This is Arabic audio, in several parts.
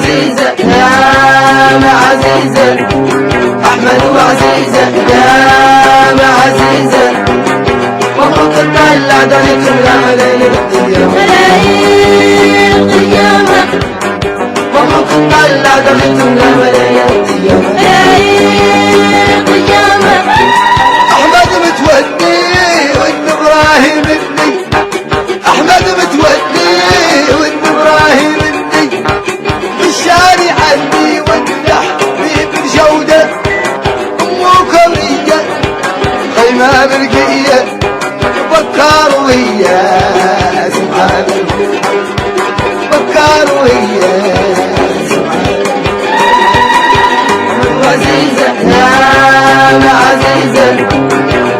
وعزيزة يا عزيزة، أحمد وعزيزة يا عزيزة، مبروك تطلع دنيتهم يا ملايين القيامة، ملايين القيامة، مبروك تطلع دنيتهم يا ملايين القيامة، ملايين القيامة. أحمد متودي وابن إبراهيم ابني، أحمد متودي وابن إبراهيم ابني، الشارع عندي والنح بابن جودة، أمه كورية خيمة برقية، بكار ويا سبحان الله، بكار ويا عزيزة يا عزيزة،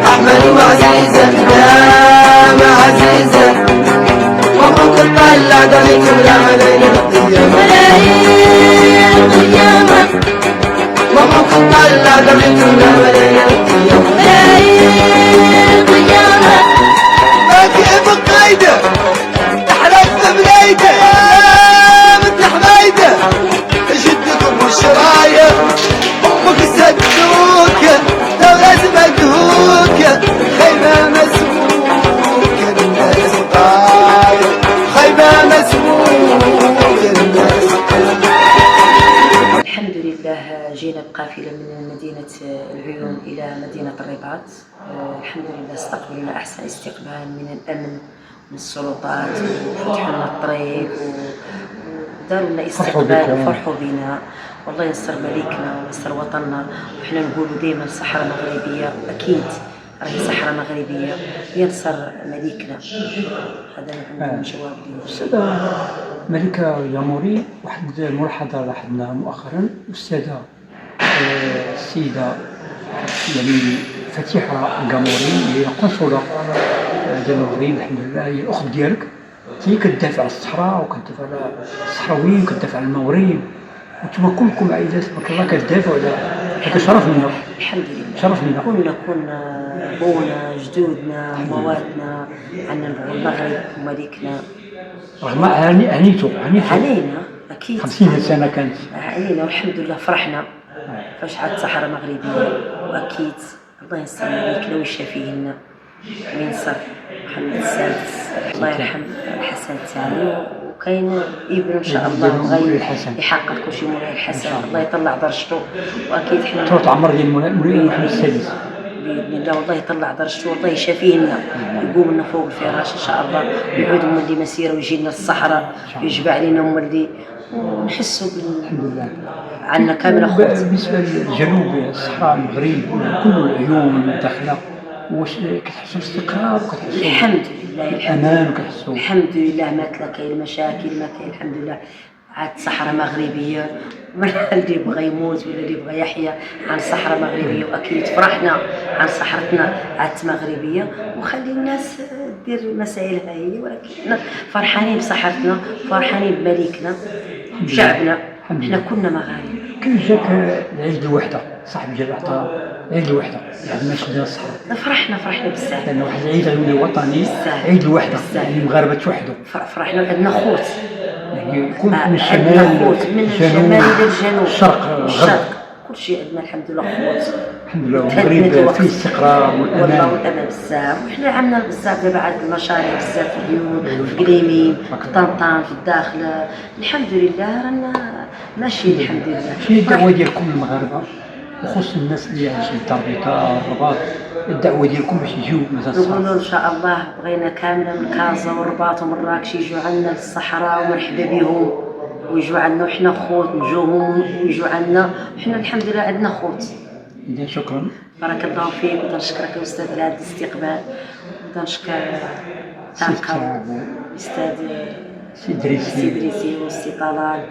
أحمد وعزيزة يا عزيزة، مبروك تطلع دنيتهم يا ملايين القيامة، ملايين القيامة، مبروك تطلع دنيتهم يا ملايين القيامة، ملايين القيامة. باقي بقايدة تحرقت بلايدة يا بنت حمايدة، جدكم والشراية أمك صدوكة، دولة مدهوكة، خيمة مسموكة، الناس طاير، خيمة مسموكة، الناس طاير. الحمد لله جينا بقافلة من مدينة العيون إلى مدينة الرباط. الحمد لله استقبلنا أحسن استقبال من الأمن من السلطات، وفتحوا لنا الطريق وداروا لنا استقبال وفرحوا بنا، والله ينصر مليكنا وينصر وطننا. وإحنا نقولوا دائما الصحراء مغربية، أكيد راهي صحراء مغربية، ينصر مليكنا. هذا عندنا جواب لي. أستاذة ملكة ياموري، واحد الملاحظة لاحظناها مؤخرا، الأستاذة السيدة يعني فتيحة قاموري هي قنصلة ديال المغرب، الحمد لله هي الأخت ديالك، هي كتدافع على الصحراء وكتدافع على الصحراويين وكتدافع على المغرب، وانتم كلكم عائلات تبارك الله كتدافعوا على هذا. شرف لنا الحمد لله، شرف لنا. كنا بونا جدودنا مواتنا عندنا نبغوا المغرب ومليكنا، رغم عانيتوا علينا أكيد 50 سنة كانت علينا، والحمد لله فرحنا فاش عاد صحراء مغربية. وأكيد الله ينصر مليكنا ويشافي لنا وينصر محمد السادس الله يرحم الحسن الثاني، وكاين ابن ان شاء الله غير يحقق كل شيء مولاي الحسن، الله يطلع درجته. واكيد حنا طول عمر ديال مولاي محمد السادس باذن الله، والله يطلع درجته والله يشافيه لنا، يقوم لنا فوق الفراش ان شاء الله، ويعود مولي مسيره ويجي لنا للصحراء ويجمع علينا مولي ونحسوا الحمد لله عندنا كامل خوت. بالنسبه للجنوب الصحراء المغرب كل العيون داخله، واش كتحسوا باستقرار وكتحسوا الحمد لله الامان وكتحسوا الحمد لله؟ ما كاين المشاكل، ما كاين الحمد لله. عاد صحراء مغربيه، اللي بغى يموت ولا اللي بغى يحيا عن صحراء مغربيه. واكيد فرحنا عن صحرتنا عاد مغربيه، وخلي الناس دير مسائلها هي، ولكن فرحانين بصحرتنا، فرحانين بمليكنا بشعبنا، احنا كنا مغاربه. كيف جاك العيد الوحده؟ صاحبي جا عطا عيد الوحده يعني ما شدنا الصحراء، فرحنا بزاف، لأن واحد العيد غيولي وطني، عيد الوحده يعني المغاربه توحدوا. فرحنا عندنا خوت، يعني يكون من الشمال من الشمال الى الجنوب الشرق كل شيء عندنا الحمد لله خوت. الحمد لله. المغرب فيه الاستقرار والامان بزاف، وحنا عندنا بزاف دابا عاد المشاريع بزاف في العيون، في قليمين، في طنطان، في الداخل، الحمد لله رانا ماشيين الحمد لله. شنو الدعوه ديالكم للمغاربه وخصوصا الناس اللي عايشين في الدار البيضاء الرباط؟ الدعوه ديالكم باش يجيو مثلا نقولوا ان شاء الله بغينا كامله من كازا والرباط ومراكش يجوا عندنا للصحراء ومرحبا بهم، ويجوا عندنا وحنا خوت، نجوهم ويجوا عندنا وحنا الحمد لله عندنا خوت. إذا شكرا، بارك الله فيك، ونشكرك يا استاذ على هذا الاستقبال، ونشكر تانكا استاذ سيدريسي والسي طلال،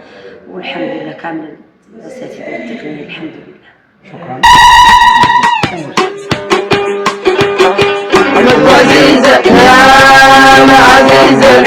والحمد لله كامل الاساتذه التقنيه الحمد لله. شكرا. عزيزة يا عزيزة